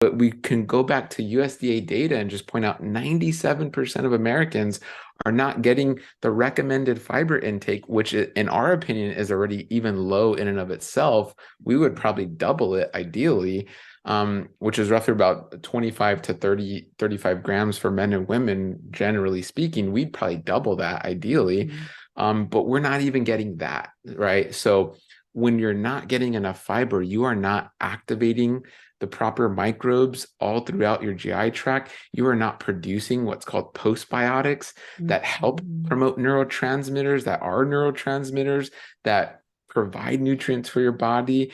But we can go back to USDA data and just point out 97% of Americans are not getting the recommended fiber intake, which in our opinion is already even low in and of itself. We would probably double it ideally, which is roughly about 25 to 35 grams for men and women, generally speaking. We'd probably double that ideally, but we're not even getting that, right? So when you're not getting enough fiber, you are not activating the proper microbes all throughout your GI tract. You are not producing what's called postbiotics that help promote neurotransmitters, that provide nutrients for your body.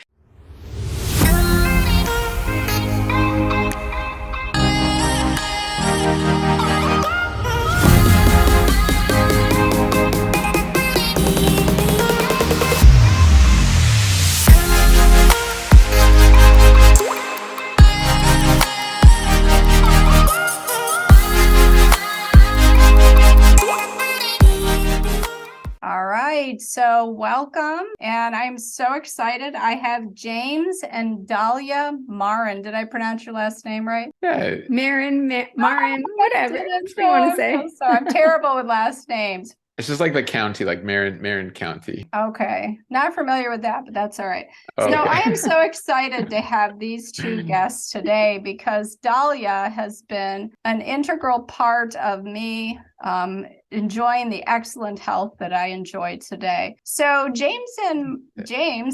So welcome, and I'm so excited. I have James and Dahlia Marin. Did I pronounce your last name right? Yeah. Marin, whatever you want to say. So I'm terrible with last names. It's just like the county, like Marin County. Okay. Not familiar with that, but that's all right. Okay. So I am so excited to have these two guests today because Dahlia has been an integral part of me enjoying the excellent health that I enjoy today. So James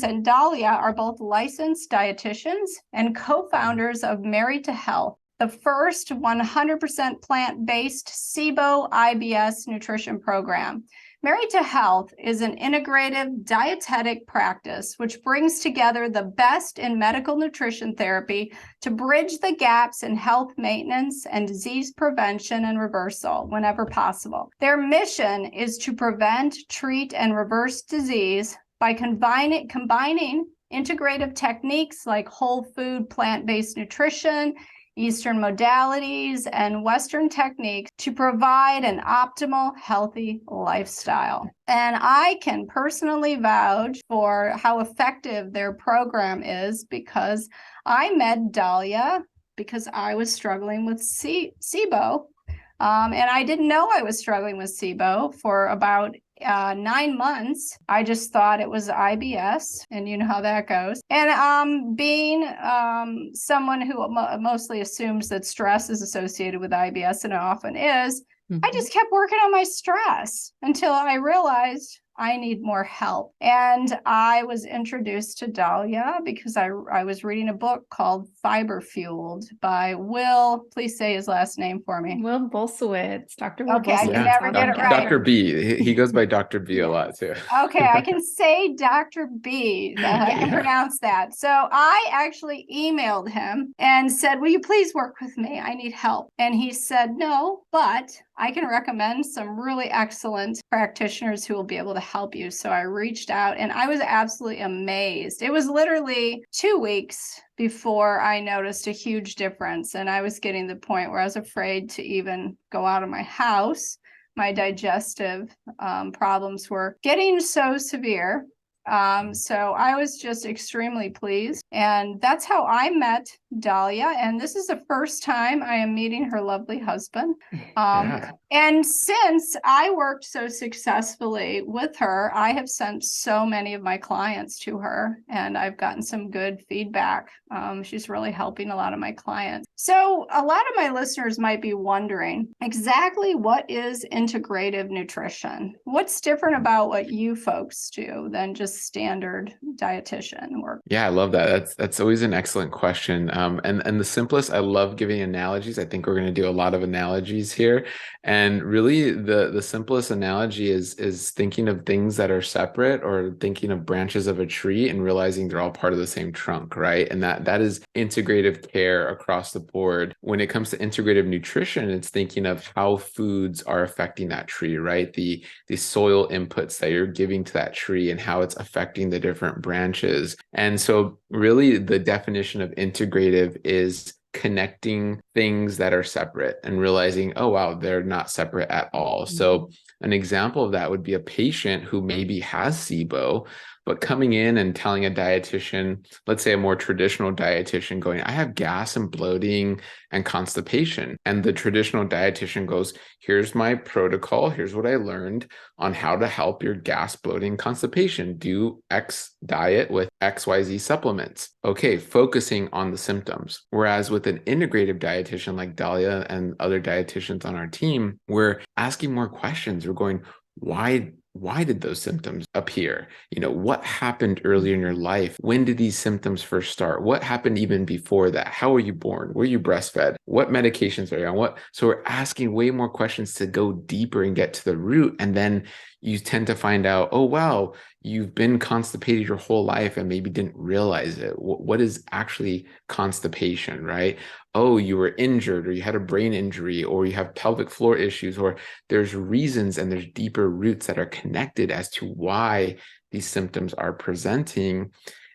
and Dahlia are both licensed dietitians and co-founders of Married to Health, the first 100% plant-based SIBO IBS nutrition program. Married to Health is an integrative dietetic practice which brings together the best in medical nutrition therapy to bridge the gaps in health maintenance and disease prevention and reversal whenever possible. Their mission is to prevent, treat, and reverse disease by combining integrative techniques like whole food plant-based nutrition, Eastern modalities, and Western techniques to provide an optimal, healthy lifestyle. And I can personally vouch for how effective their program is because I met Dahlia because I was struggling with SIBO. And I didn't know I was struggling with SIBO for about 9 months. I just thought it was IBS, and you know how that goes. And being someone who mostly assumes that stress is associated with IBS, and it often is, I just kept working on my stress until I realized I need more help. And I was introduced to Dahlia because I was reading a book called Fiber Fueled by Will, please say his last name for me. Will Bulsiewicz, Dr. Will Okay, Bulsiewicz. I can never get it right. Dr. B. He goes by Dr. B a lot too. Okay, I can say Dr. B. I can pronounce that. So I actually emailed him and said, will you please work with me? I need help. And he said, no, but I can recommend some really excellent practitioners who will be able to help you. So I reached out and I was absolutely amazed. It was literally 2 weeks before I noticed a huge difference. And I was getting to the point where I was afraid to even go out of my house. My digestive problems were getting so severe. So I was just extremely pleased. And that's how I met Dahlia. And this is the first time I am meeting her lovely husband. And since I worked so successfully with her, I have sent so many of my clients to her, and I've gotten some good feedback. She's really helping a lot of my clients. So a lot of my listeners might be wondering exactly what is integrative nutrition? What's different about what you folks do than just standard dietitian work? Yeah, I love that. That's always an excellent question. And the simplest, I love giving analogies. I think we're going to do a lot of analogies here. And really the simplest analogy is thinking of things that are separate, or thinking of branches of a tree and realizing they're all part of the same trunk, right? And that is integrative care across the board. When it comes to integrative nutrition, it's thinking of how foods are affecting that tree, right? The soil inputs that you're giving to that tree and how it's affecting the different branches. And so really the definition of integrative is connecting things that are separate and realizing, oh, wow, they're not separate at all. So an example of that would be a patient who maybe has SIBO, But coming in and telling a dietitian, let's say a more traditional dietitian, going, I have gas and bloating and constipation. And the traditional dietitian goes, here's my protocol. Here's what I learned on how to help your gas, bloating, constipation. Do X diet with XYZ supplements. Okay, focusing on the symptoms. Whereas with an integrative dietitian like Dahlia and other dietitians on our team, we're asking more questions. We're going, why did those symptoms appear? What happened earlier in your life? When did these symptoms first start? What happened even before that? How were you born? Were you breastfed? What medications are you on? So we're asking way more questions to go deeper and get to the root. And then you tend to find out, oh, wow, you've been constipated your whole life and maybe didn't realize it. What is actually constipation, right? Oh, you were injured, or you had a brain injury, or you have pelvic floor issues, or there's reasons and there's deeper roots that are connected as to why these symptoms are presenting.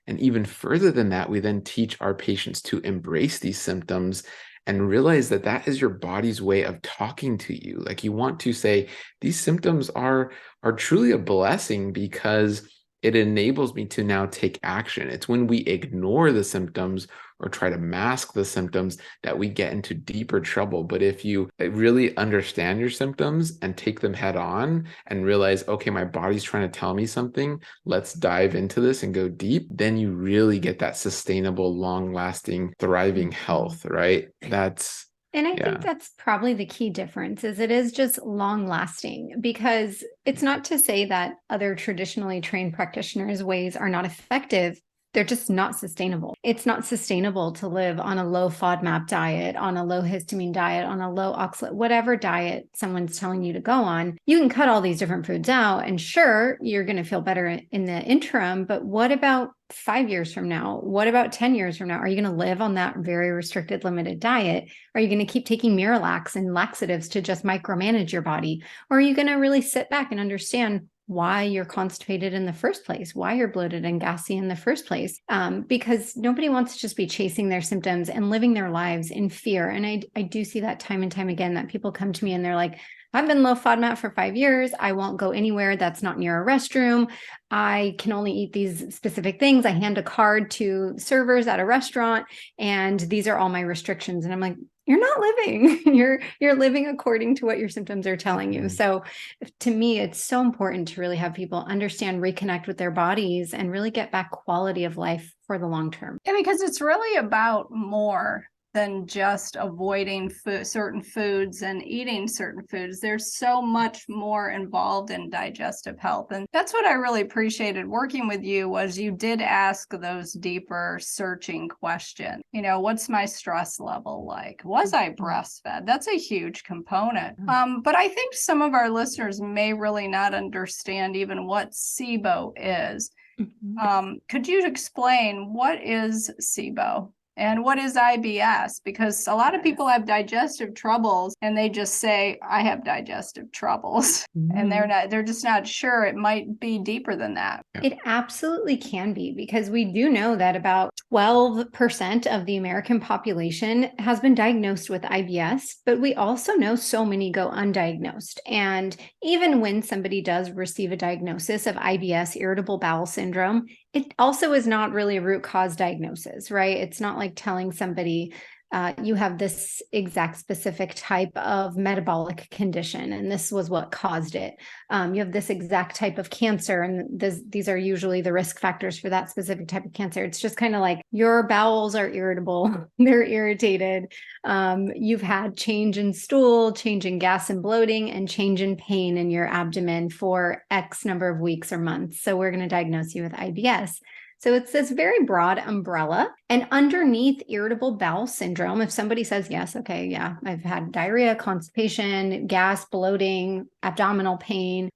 And even further than that, we then teach our patients to embrace these symptoms and realize that that is your body's way of talking to you. Like, you want to say, these symptoms are truly a blessing because it enables me to now take action. It's when we ignore the symptoms or try to mask the symptoms that we get into deeper trouble. But if you really understand your symptoms and take them head on and realize, okay, my body's trying to tell me something, let's dive into this and go deep, then you really get that sustainable, long-lasting, thriving health, right? And I think that's probably the key difference, is it is just long lasting, because it's not to say that other traditionally trained practitioners' ways are not effective. They're just not sustainable. It's not sustainable to live on a low FODMAP diet, on a low histamine diet, on a low oxalate, whatever diet someone's telling you to go on. You can cut all these different foods out, and sure, you're going to feel better in the interim, but what about 5 years from now? What about 10 years from now? Are you going to live on that very restricted, limited diet? Are you going to keep taking Miralax and laxatives to just micromanage your body? Or are you going to really sit back and understand why you're constipated in the first place, why you're bloated and gassy in the first place? Because nobody wants to just be chasing their symptoms and living their lives in fear. And I do see that time and time again, that people come to me and they're like, I've been low FODMAP for 5 years. I won't go anywhere that's not near a restroom. I can only eat these specific things. I hand a card to servers at a restaurant, and these are all my restrictions. And I'm like, you're not living. You're living according to what your symptoms are telling you. So to me, it's so important to really have people understand, reconnect with their bodies, and really get back quality of life for the long term. Yeah, because it's really about more than just avoiding certain foods and eating certain foods. There's so much more involved in digestive health. And that's what I really appreciated working with you, was you did ask those deeper searching questions. What's my stress level like? Was I breastfed? That's a huge component. But I think some of our listeners may really not understand even what SIBO is. Could you explain what is SIBO? And what is IBS? Because a lot of people have digestive troubles and they just say, I have digestive troubles. And they're just not sure. It might be deeper than that. It absolutely can be, because we do know that about 12% of the American population has been diagnosed with IBS, but we also know so many go undiagnosed. And even when somebody does receive a diagnosis of IBS, irritable bowel syndrome, it also is not really a root cause diagnosis, right? It's not like telling somebody you have this exact specific type of metabolic condition, and this was what caused it. You have this exact type of cancer, and these are usually the risk factors for that specific type of cancer. It's just kind of like your bowels are irritable, they're irritated. You've had change in stool, change in gas and bloating, and change in pain in your abdomen for X number of weeks or months. So we're going to diagnose you with IBS. So it's this very broad umbrella. And underneath irritable bowel syndrome, if somebody says, yes, okay, yeah, I've had diarrhea, constipation, gas, bloating, abdominal pain,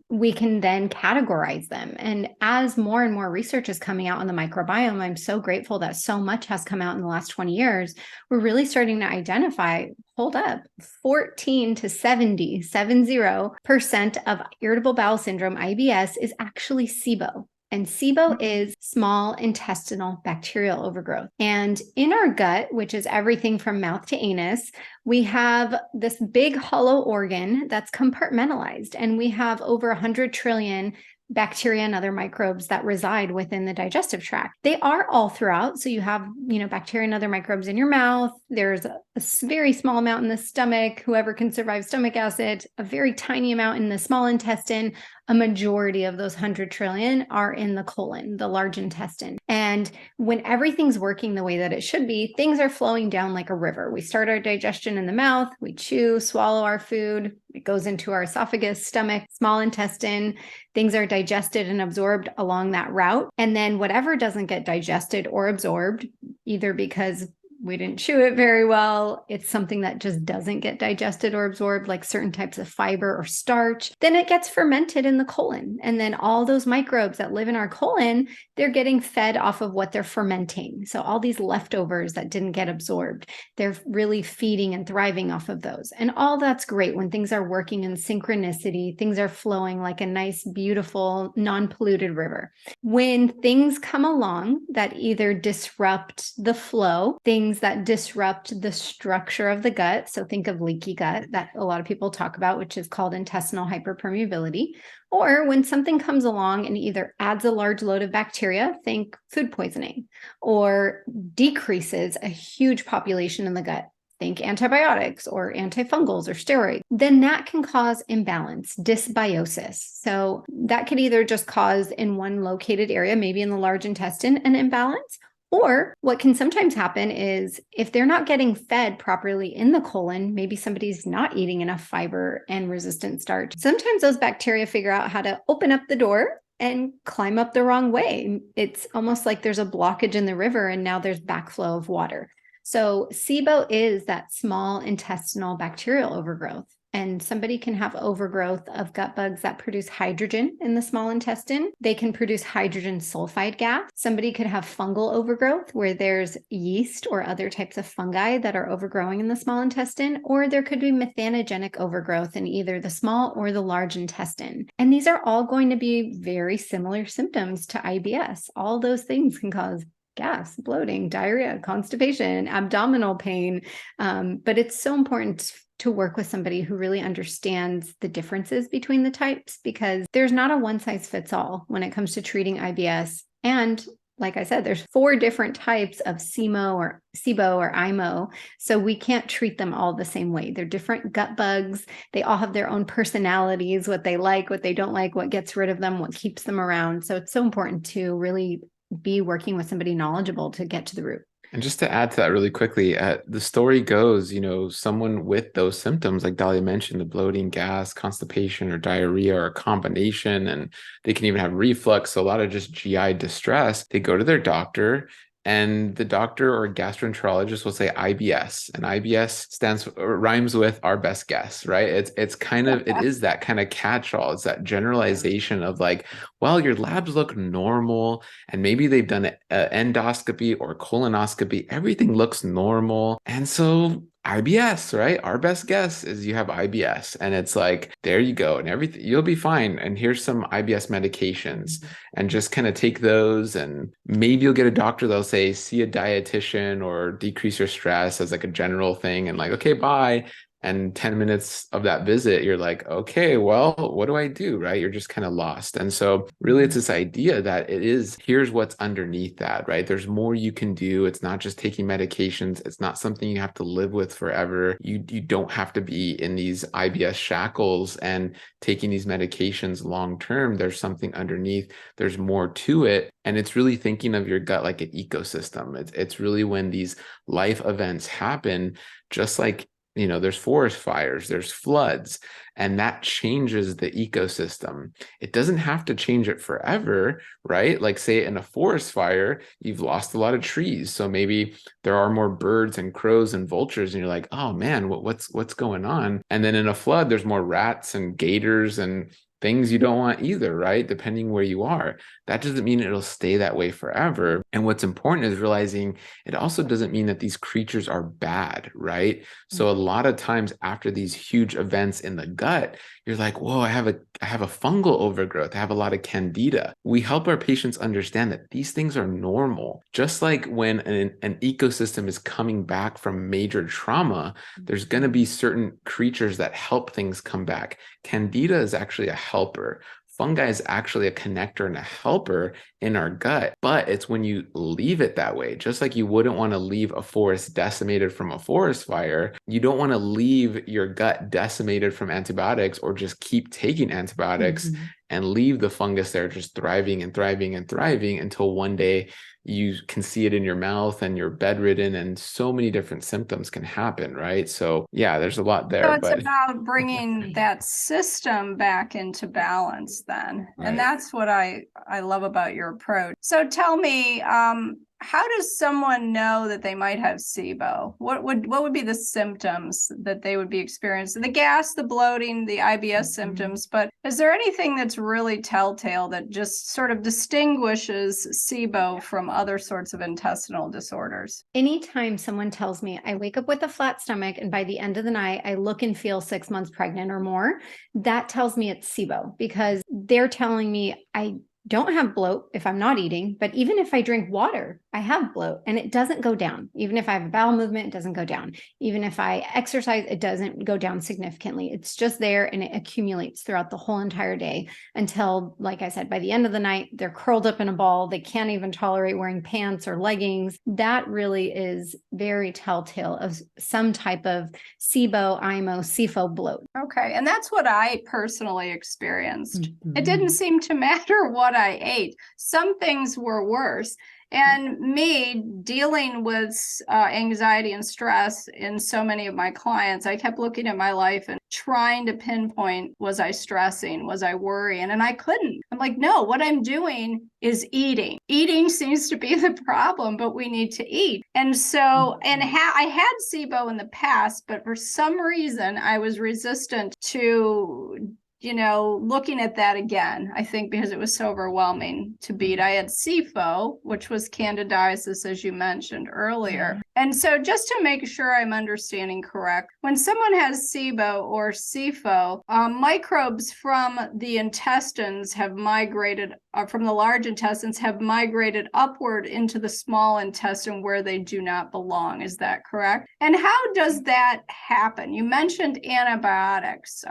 we can then categorize them. And as more and more research is coming out on the microbiome, I'm so grateful that so much has come out in the last 20 years. We're really starting to identify, hold up, 14 to 70% of irritable bowel syndrome, IBS, is actually SIBO. And SIBO is small intestinal bacterial overgrowth. And in our gut, which is everything from mouth to anus, we have this big hollow organ that's compartmentalized. And we have over 100 trillion bacteria and other microbes that reside within the digestive tract. They are all throughout. So you have, bacteria and other microbes in your mouth. There's a very small amount in the stomach, whoever can survive stomach acid, a very tiny amount in the small intestine. A majority of those 100 trillion are in the colon, the large intestine. And when everything's working the way that it should be, things are flowing down like a river. We start our digestion in the mouth, we chew, swallow our food, it goes into our esophagus, stomach, small intestine. Things are digested and absorbed along that route. And then whatever doesn't get digested or absorbed, either because we didn't chew it very well, it's something that just doesn't get digested or absorbed, like certain types of fiber or starch, then it gets fermented in the colon. And then all those microbes that live in our colon, they're getting fed off of what they're fermenting. So all these leftovers that didn't get absorbed, they're really feeding and thriving off of those. And all that's great when things are working in synchronicity, things are flowing like a nice, beautiful, non-polluted river. When things come along that either disrupt the flow, things that disrupt the structure of the gut. So think of leaky gut that a lot of people talk about, which is called intestinal hyperpermeability. Or when something comes along and either adds a large load of bacteria, think food poisoning, or decreases a huge population in the gut, think antibiotics or antifungals or steroids, then that can cause imbalance, dysbiosis. So that could either just cause in one located area, maybe in the large intestine, an imbalance. Or what can sometimes happen is if they're not getting fed properly in the colon, maybe somebody's not eating enough fiber and resistant starch. Sometimes those bacteria figure out how to open up the door and climb up the wrong way. It's almost like there's a blockage in the river and now there's backflow of water. So SIBO is that small intestinal bacterial overgrowth. And somebody can have overgrowth of gut bugs that produce hydrogen in the small intestine. They can produce hydrogen sulfide gas. Somebody could have fungal overgrowth where there's yeast or other types of fungi that are overgrowing in the small intestine, or there could be methanogenic overgrowth in either the small or the large intestine. And these are all going to be very similar symptoms to IBS. All those things can cause gas, bloating, diarrhea, constipation, abdominal pain. But it's so important to work with somebody who really understands the differences between the types, because there's not a one size fits all when it comes to treating IBS. And like I said, there's 4 different types of SIBO or IMO. So we can't treat them all the same way. They're different gut bugs. They all have their own personalities, what they like, what they don't like, what gets rid of them, what keeps them around. So it's so important to really be working with somebody knowledgeable to get to the root. And just to add to that really quickly, the story goes, someone with those symptoms, like Dahlia mentioned, the bloating, gas, constipation, or diarrhea, or a combination, and they can even have reflux, so a lot of just GI distress, they go to their doctor, and the doctor or gastroenterologist will say IBS, and IBS rhymes with our best guess, right? It is that kind of catch-all. It's that generalization of like, well, your labs look normal, and maybe they've done an endoscopy or colonoscopy. Everything looks normal, and so IBS, right? Our best guess is you have IBS, and it's like, there you go, and everything, you'll be fine. And here's some IBS medications, and just kind of take those, and maybe you'll get a doctor that'll say, see a dietitian or decrease your stress as like a general thing, and like, okay, bye. And 10 minutes of that visit, you're like, okay, well, what do I do, right? You're just kind of lost. And so really it's this idea that here's what's underneath that, right? There's more you can do. It's not just taking medications. It's not something you have to live with forever. You don't have to be in these IBS shackles and taking these medications long-term. There's something underneath. There's more to it. And it's really thinking of your gut like an ecosystem. It's really when these life events happen, just like there's forest fires, there's floods, and that changes the ecosystem. It doesn't have to change it forever, right? Like say in a forest fire, you've lost a lot of trees. So maybe there are more birds and crows and vultures, and you're like, oh man, what's going on? And then in a flood, there's more rats and gators and things you don't want either, right? Depending where you are. That doesn't mean it'll stay that way forever. And what's important is realizing it also doesn't mean that these creatures are bad, right? So a lot of times after these huge events in the gut, you're like, whoa, I have a fungal overgrowth. I have a lot of candida. We help our patients understand that these things are normal. Just like when an ecosystem is coming back from major trauma, there's going to be certain creatures that help things come back. Candida is actually a helper. fungi is actually a connector and a helper in our gut, but it's when you leave it that way, just like you wouldn't want to leave a forest decimated from a forest fire, you don't want to leave your gut decimated from antibiotics or just keep taking antibiotics and leave the fungus there just thriving and thriving and thriving until one day you can see it in your mouth and you're bedridden and so many different symptoms can happen, right? So yeah, there's a lot there. So it's about bringing that system back into balance then. Right. And that's what I love about your approach. So tell me, how does someone know that they might have SIBO? What would be the symptoms that they would be experiencing? The gas, the bloating, the IBS symptoms, but is there anything that's really telltale that just sort of distinguishes SIBO from other sorts of intestinal disorders? Anytime someone tells me I wake up with a flat stomach and by the end of the night I look and feel 6 months pregnant or more, that tells me it's SIBO, because they're telling me I don't have bloat if I'm not eating, but even if I drink water, I have bloat and it doesn't go down. Even if I have a bowel movement, it doesn't go down. Even if I exercise, it doesn't go down significantly. It's just there and it accumulates throughout the whole entire day until, like I said, by the end of the night, they're curled up in a ball. They can't even tolerate wearing pants or leggings. That really is very telltale of some type of SIBO, IMO, SIFO bloat. Okay. And that's what I personally experienced. It didn't seem to matter what I ate. Some things were worse. And me dealing with anxiety and stress in so many of my clients, I kept looking at my life and trying to pinpoint, was I stressing? Was I worrying? And I couldn't. I'm like, no, what I'm doing is eating. Eating seems to be the problem, but we need to eat. And so, I had SIBO in the past, but for some reason I was resistant to looking at that again, I think because it was so overwhelming to beat. I had SIFO, which was candidiasis, as you mentioned earlier. And so just to make sure I'm understanding correct, when someone has SIBO or SIFO, microbes from the intestines have migrated, from the large intestines have migrated upward into the small intestine where they do not belong. Is that correct? And how does that happen? You mentioned antibiotics.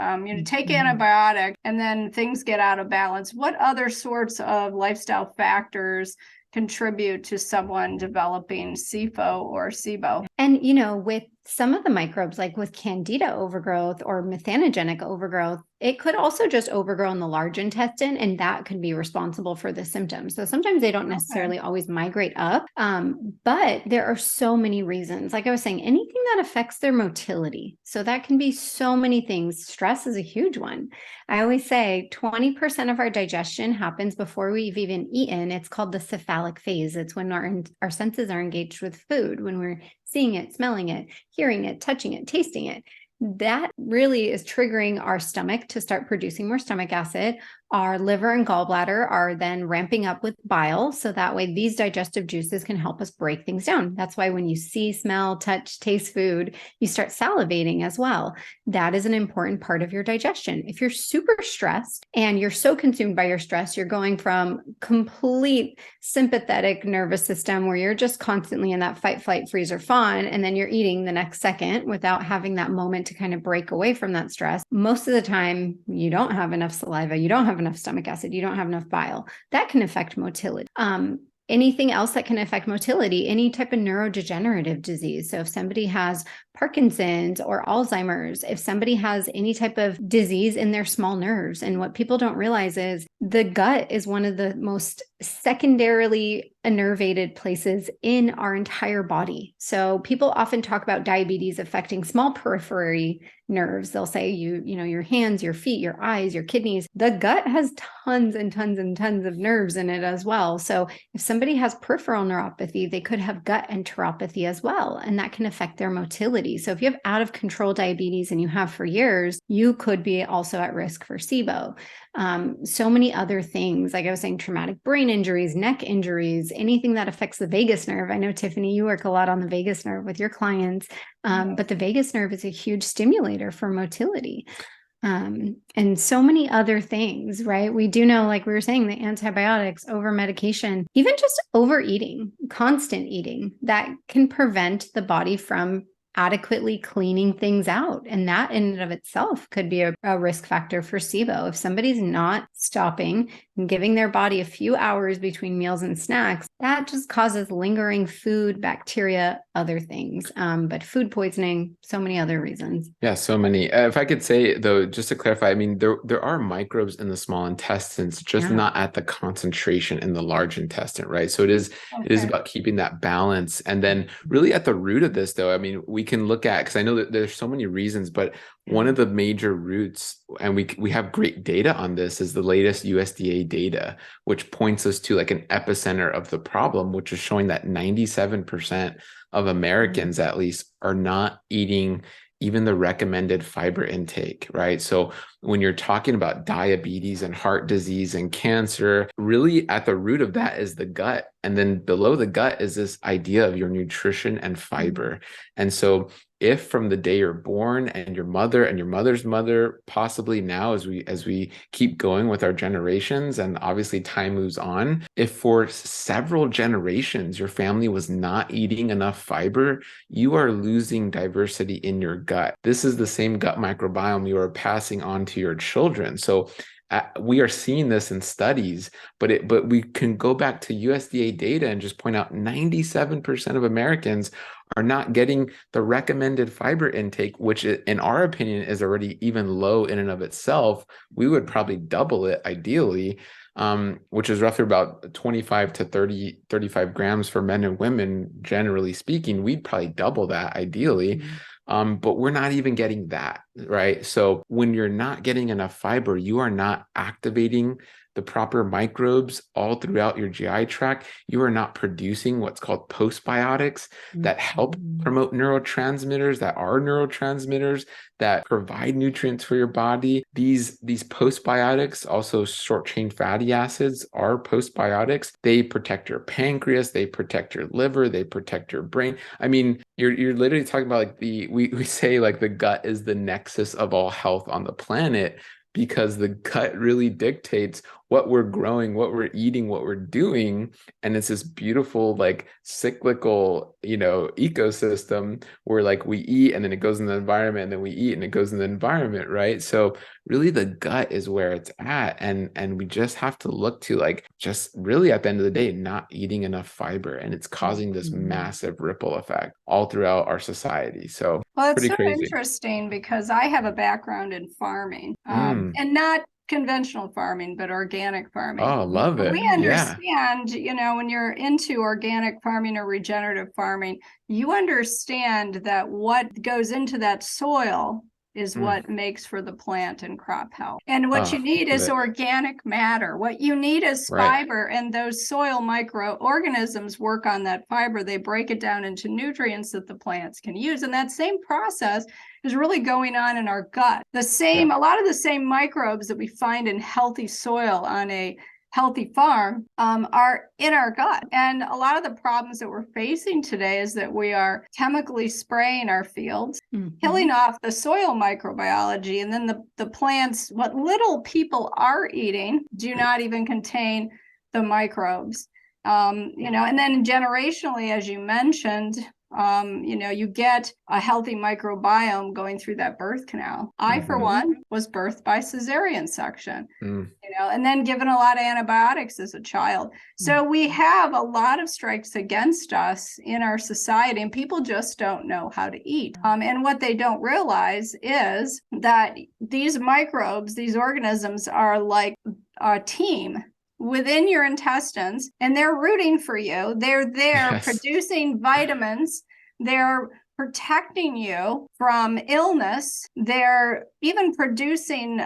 Take antibiotic and then things get out of balance. What other sorts of lifestyle factors contribute to someone developing SIFO or SIBO? And, with some of the microbes, like with Candida overgrowth or methanogenic overgrowth, it could also just overgrow in the large intestine, and that could be responsible for the symptoms. So sometimes they don't necessarily always migrate up, but there are so many reasons. Like I was saying, anything that affects their motility. So that can be so many things. Stress is a huge one. I always say 20% of our digestion happens before we've even eaten. It's called the cephalic phase. It's when our senses are engaged with food, when we're seeing it, smelling it, hearing it, touching it, tasting it. That really is triggering our stomach to start producing more stomach acid. Our liver and gallbladder are then ramping up with bile. So that way these digestive juices can help us break things down. That's why when you see, smell, touch, taste food, you start salivating as well. That is an important part of your digestion. If you're super stressed and you're so consumed by your stress, you're going from complete sympathetic nervous system where you're just constantly in that fight, flight, freeze, or fawn, and then you're eating the next second without having that moment to kind of break away from that stress. Most of the time, you don't have enough saliva, you don't have enough stomach acid, you don't have enough bile. That can affect motility. Anything else that can affect motility, any type of neurodegenerative disease. So if somebody has Parkinson's or Alzheimer's, if somebody has any type of disease in their small nerves, and what people don't realize is the gut is one of the most secondarily innervated places in our entire body. So people often talk about diabetes affecting small periphery nerves. They'll say your hands, your feet, your eyes, your kidneys. The gut has tons and tons and tons of nerves in it as well. So if somebody has peripheral neuropathy, they could have gut enteropathy as well, and that can affect their motility. So if you have out of control diabetes and you have for years, you could be also at risk for SIBO. So many other things, like I was saying, traumatic brain injuries, neck injuries, anything that affects the vagus nerve. I know, Tiffani, you work a lot on the vagus nerve with your clients, but the vagus nerve is a huge stimulator for motility. And so many other things, right? We do know, like we were saying, the antibiotics, over medication, even just overeating, constant eating, that can prevent the body from adequately cleaning things out. And that in and of itself could be a risk factor for SIBO. If somebody's not stopping and giving their body a few hours between meals and snacks, that just causes lingering food, bacteria, other things. But food poisoning, so many other reasons. Yeah, so many. If I could say, though, just to clarify, I mean, there are microbes in the small intestines, just not at the concentration in the large intestine, right? So it is about keeping that balance. And then really at the root of this, though, I mean, we can look at, because I know that there's so many reasons, but one of the major roots, and we have great data on this, is the latest USDA data, which points us to like an epicenter of the problem, which is showing that 97% of Americans at least are not eating even the recommended fiber intake, right? So when you're talking about diabetes and heart disease and cancer, really at the root of that is the gut. And then below the gut is this idea of your nutrition and fiber. And so if from the day you're born and your mother's mother, possibly now as we keep going with our generations, and obviously time moves on, if for several generations your family was not eating enough fiber, you are losing diversity in your gut. This is the same gut microbiome you are passing on to your children. So we are seeing this in studies, but we can go back to USDA data and just point out 97% of Americans are not getting the recommended fiber intake, which in our opinion is already even low in and of itself. We would probably double it ideally, which is roughly about 25 to 35 grams for men and women, generally speaking. We'd probably double that ideally. But we're not even getting that, right? So when you're not getting enough fiber, you are not activating the proper microbes all throughout your GI tract. You are not producing what's called postbiotics that help promote neurotransmitters, that provide nutrients for your body. These postbiotics, also short chain fatty acids, are postbiotics. They protect your pancreas, they protect your liver, they protect your brain. I mean, you're literally talking about like we say like the gut is the nexus of all health on the planet, because the gut really dictates what we're growing, what we're eating, what we're doing. And it's this beautiful, like cyclical, ecosystem where like we eat and then it goes in the environment, and then we eat and it goes in the environment, right? So really the gut is where it's at. And we just have to look to like, just really at the end of the day, not eating enough fiber. And it's causing this massive ripple effect all throughout our society. So well, it's pretty so crazy. Interesting because I have a background in farming, and not conventional farming, but organic farming. Oh, love it. We understand, when you're into organic farming or regenerative farming, you understand that what goes into that soil is what makes for the plant and crop health. And what you need is organic matter. What you need is fiber, and those soil microorganisms work on that fiber. They break it down into nutrients that the plants can use. And that same process is really going on in our gut. A lot of the same microbes that we find in healthy soil on a healthy farm are in our gut. And a lot of the problems that we're facing today is that we are chemically spraying our fields, killing off the soil microbiology, and then the plants, what little people are eating, do not even contain the microbes. And then generationally, as you mentioned, you get a healthy microbiome going through that birth canal. I, for one, was birthed by cesarean section, and then given a lot of antibiotics as a child. So we have a lot of strikes against us in our society, and people just don't know how to eat. And what they don't realize is that these microbes, these organisms, are like a team within your intestines, and they're rooting for you. They're there producing vitamins. They're protecting you from illness. They're even producing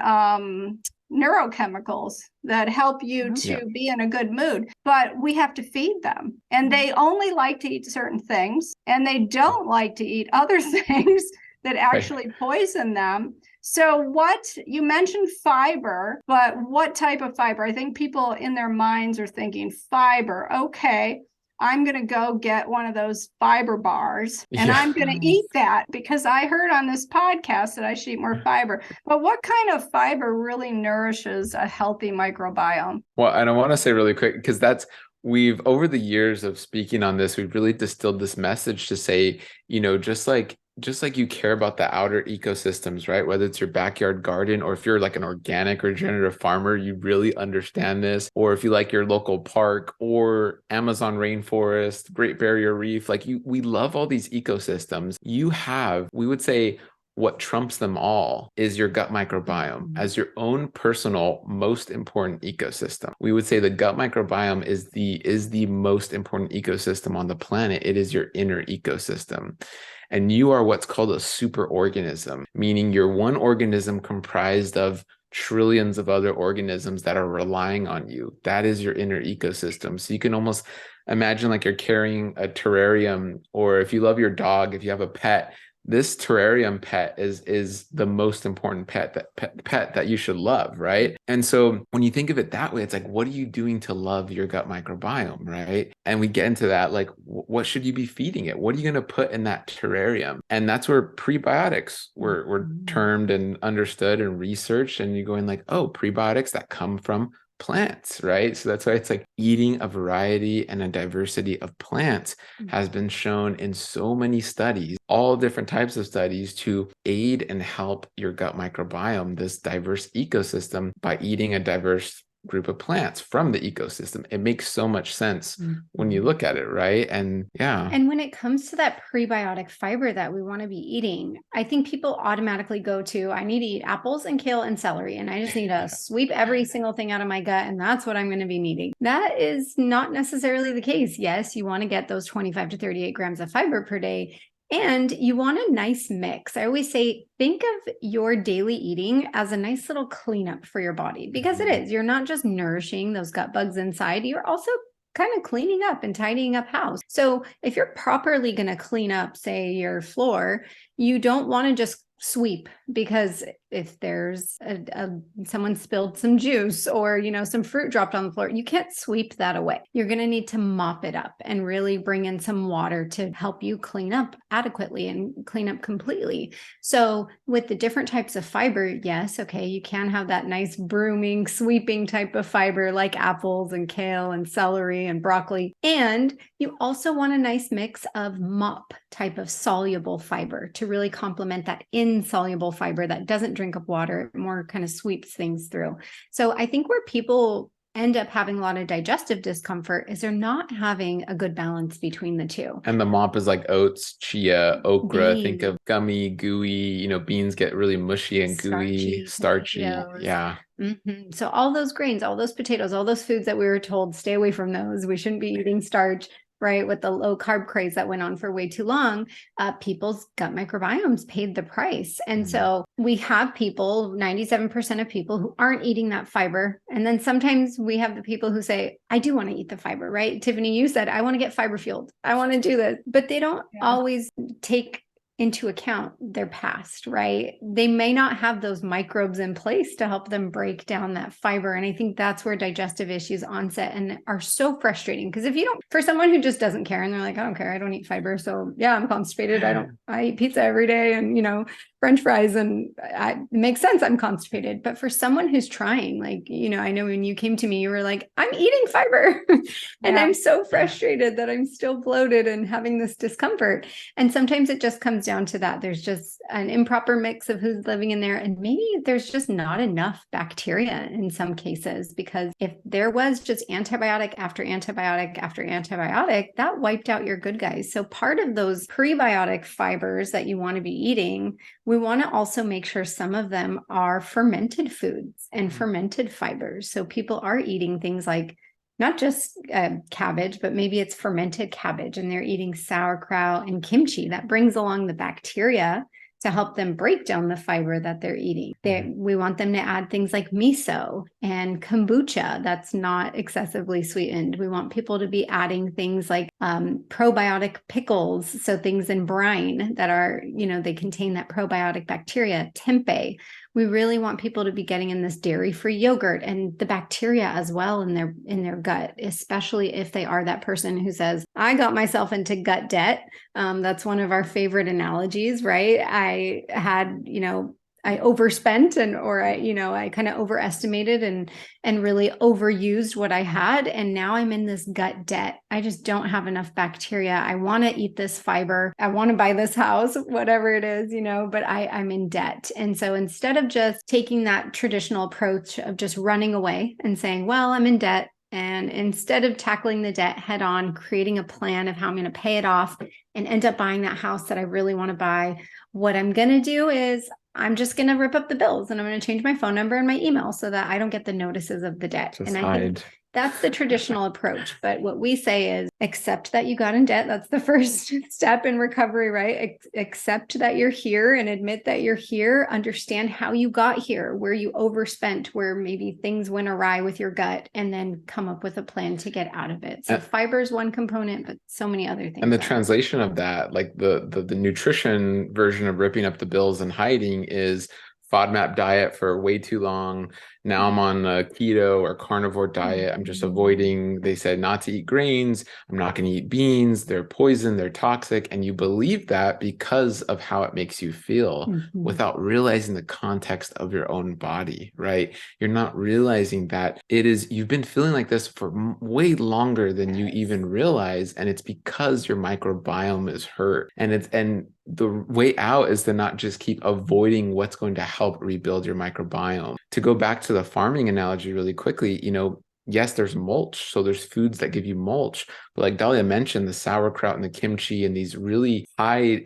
neurochemicals that help you to be in a good mood. But we have to feed them. And they only like to eat certain things, and they don't like to eat other things that actually poison them. So what you mentioned fiber, but what type of fiber? I think people in their minds are thinking fiber. Okay, I'm going to go get one of those fiber bars and I'm going to eat that because I heard on this podcast that I should eat more fiber. But what kind of fiber really nourishes a healthy microbiome? Well, and I want to say really quick, because we've, over the years of speaking on this, we've really distilled this message to say, just like just like you care about the outer ecosystems, right? Whether it's your backyard garden, or if you're like an organic regenerative farmer, you really understand this. Or if you like your local park or Amazon rainforest, Great Barrier Reef, like we love all these ecosystems. You have, we would say, what trumps them all is your gut microbiome as your own personal most important ecosystem. We would say the gut microbiome is the most important ecosystem on the planet. It is your inner ecosystem. And you are what's called a superorganism, meaning you're one organism comprised of trillions of other organisms that are relying on you. That is your inner ecosystem. So you can almost imagine like you're carrying a terrarium, or if you love your dog, if you have a pet, this terrarium pet is the most important pet that you should love, right? And so when you think of it that way, it's like, what are you doing to love your gut microbiome, right? And we get into that, like, what should you be feeding it? What are you going to put in that terrarium? And that's where prebiotics were termed and understood and researched. And you're going like, oh, prebiotics that come from plants, right? So that's why it's like eating a variety and a diversity of plants has been shown in so many studies, all different types of studies, to aid and help your gut microbiome, this diverse ecosystem, by eating a diverse group of plants from the ecosystem. It makes so much sense when you look at it, right? And yeah. And when it comes to that prebiotic fiber that we want to be eating, I think people automatically go to, I need to eat apples and kale and celery, and I just need to sweep every single thing out of my gut, and that's what I'm going to be needing. That is not necessarily the case. Yes, you want to get those 25 to 38 grams of fiber per day, and you want a nice mix. I always say, think of your daily eating as a nice little cleanup for your body, because it is. You're not just nourishing those gut bugs inside, you're also kind of cleaning up and tidying up house. So if you're properly going to clean up, say, your floor, you don't want to just sweep, because if there's someone spilled some juice, or some fruit dropped on the floor, you can't sweep that away. You're going to need to mop it up and really bring in some water to help you clean up adequately and clean up completely. So with the different types of fiber, yes, okay, you can have that nice brooming, sweeping type of fiber like apples and kale and celery and broccoli. And you also want a nice mix of mop type of soluble fiber to really complement that insoluble fiber that doesn't drink up water, more kind of sweeps things through. So I think where people end up having a lot of digestive discomfort is they're not having a good balance between the two. And the mop is like oats, chia, okra. Beans. Think of gummy, gooey, beans get really mushy and gooey, starchy. Yeah. So all those grains, all those potatoes, all those foods that we were told, stay away from those. We shouldn't be eating starch, right? With the low carb craze that went on for way too long, people's gut microbiomes paid the price. And so we have people, 97% of people, who aren't eating that fiber. And then sometimes we have the people who say, I do want to eat the fiber, right? Tiffani, you said, I want to get fiber fueled. I want to do this, but they don't always take into account their past, right? They may not have those microbes in place to help them break down that fiber. And I think that's where digestive issues onset and are so frustrating. Because if you don't, for someone who just doesn't care and they're like, I don't care, I don't eat fiber. So yeah, I'm constipated. I eat pizza every day and, French fries, and it makes sense. I'm constipated. But for someone who's trying, like, I know when you came to me, you were like, I'm eating fiber and I'm so frustrated that I'm still bloated and having this discomfort. And sometimes it just comes down to that. There's just an improper mix of who's living in there. And maybe there's just not enough bacteria in some cases, because if there was just antibiotic after antibiotic after antibiotic, that wiped out your good guys. So part of those prebiotic fibers that you want to be eating, we want to also make sure some of them are fermented foods and fermented fibers. So people are eating things like not just cabbage, but maybe it's fermented cabbage, and they're eating sauerkraut and kimchi. That brings along the bacteria to help them break down the fiber that they're eating. We want them to add things like miso and kombucha that's not excessively sweetened. We want people to be adding things like probiotic pickles, so things in brine that are, they contain that probiotic bacteria, tempeh. We really want people to be getting in this dairy-free yogurt and the bacteria as well in their gut, especially if they are that person who says, I got myself into gut debt. That's one of our favorite analogies, right? I had, I overspent I kind of overestimated and really overused what I had. And now I'm in this gut debt. I just don't have enough bacteria. I want to eat this fiber. I want to buy this house, whatever it is, but I'm in debt. And so instead of just taking that traditional approach of just running away and saying, well, I'm in debt, and instead of tackling the debt head on, creating a plan of how I'm going to pay it off and end up buying that house that I really want to buy, what I'm going to do is I'm just going to rip up the bills and I'm going to change my phone number and my email so that I don't get the notices of the debt. Just and I hide. think that's the traditional approach. But what we say is accept that you got in debt. That's the first step in recovery, right? Accept that you're here and admit that you're here. Understand how you got here, where you overspent, where maybe things went awry with your gut, and then come up with a plan to get out of it. So fiber is one component, but so many other things. And the translation of that, like the nutrition version of ripping up the bills and hiding, is FODMAP diet for way too long. Now I'm on a keto or carnivore diet. I'm just avoiding, they said not to eat grains. I'm not going to eat beans. They're poison. They're toxic. And you believe that because of how it makes you feel without realizing the context of your own body, right? You're not realizing that you've been feeling like this for way longer than you even realize. And it's because your microbiome is hurt. And the way out is to not just keep avoiding what's going to help rebuild your microbiome. To go back to the farming analogy really quickly, yes, there's mulch. So there's foods that give you mulch. But like Dahlia mentioned, the sauerkraut and the kimchi and these really high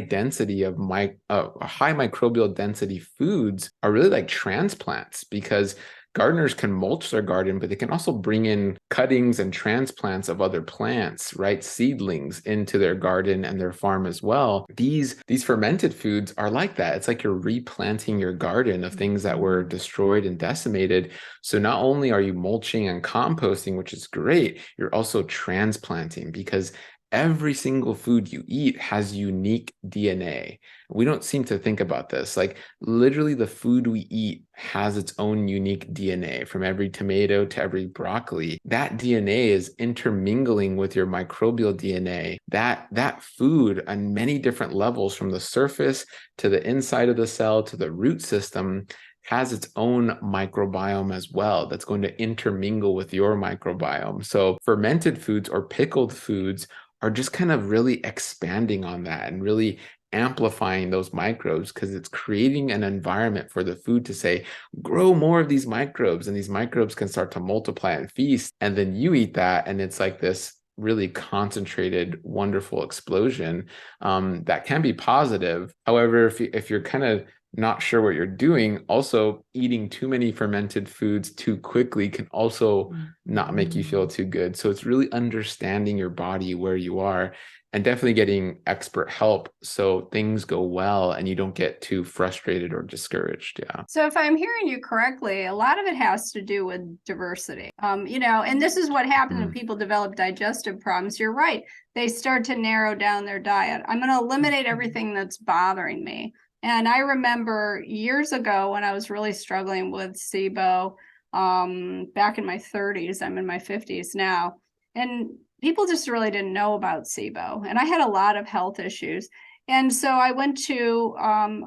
density of high microbial density foods are really like transplants, because gardeners can mulch their garden, but they can also bring in cuttings and transplants of other plants, right? Seedlings into their garden and their farm as well. These fermented foods are like that. It's like you're replanting your garden of things that were destroyed and decimated. So not only are you mulching and composting, which is great, you're also transplanting, because every single food you eat has unique DNA. We don't seem to think about this. Like literally the food we eat has its own unique DNA, from every tomato to every broccoli. That DNA is intermingling with your microbial DNA. That food on many different levels, from the surface to the inside of the cell to the root system, has its own microbiome as well that's going to intermingle with your microbiome. So fermented foods or pickled foods are just kind of really expanding on that and really amplifying those microbes, because it's creating an environment for the food to say, grow more of these microbes, and these microbes can start to multiply and feast. And then you eat that, and it's like this really concentrated, wonderful explosion that can be positive. However, if you're kind of not sure what you're doing, also eating too many fermented foods too quickly can also not make you feel too good. So it's really understanding your body, where you are, and definitely getting expert help so things go well and you don't get too frustrated or discouraged. Yeah. So if I'm hearing you correctly, a lot of it has to do with diversity. And this is what happens when people develop digestive problems. You're right. They start to narrow down their diet. I'm going to eliminate everything that's bothering me. And I remember years ago when I was really struggling with SIBO, back in my 30s, I'm in my 50s now, and people just really didn't know about SIBO. And I had a lot of health issues. And so I went to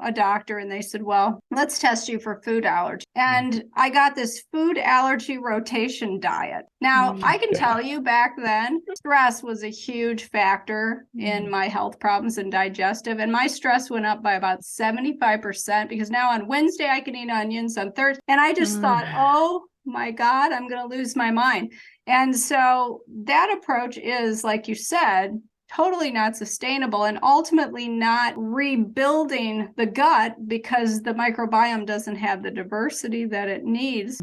a doctor, and they said, well, let's test you for food allergy. And I got this food allergy rotation diet. Now, I can tell you back then, stress was a huge factor in my health problems and digestive. And my stress went up by about 75%, because now on Wednesday, I can eat onions, on Thursday. And I just thought, oh my God, I'm going to lose my mind. And so that approach is, like you said, totally not sustainable, and ultimately not rebuilding the gut, because the microbiome doesn't have the diversity that it needs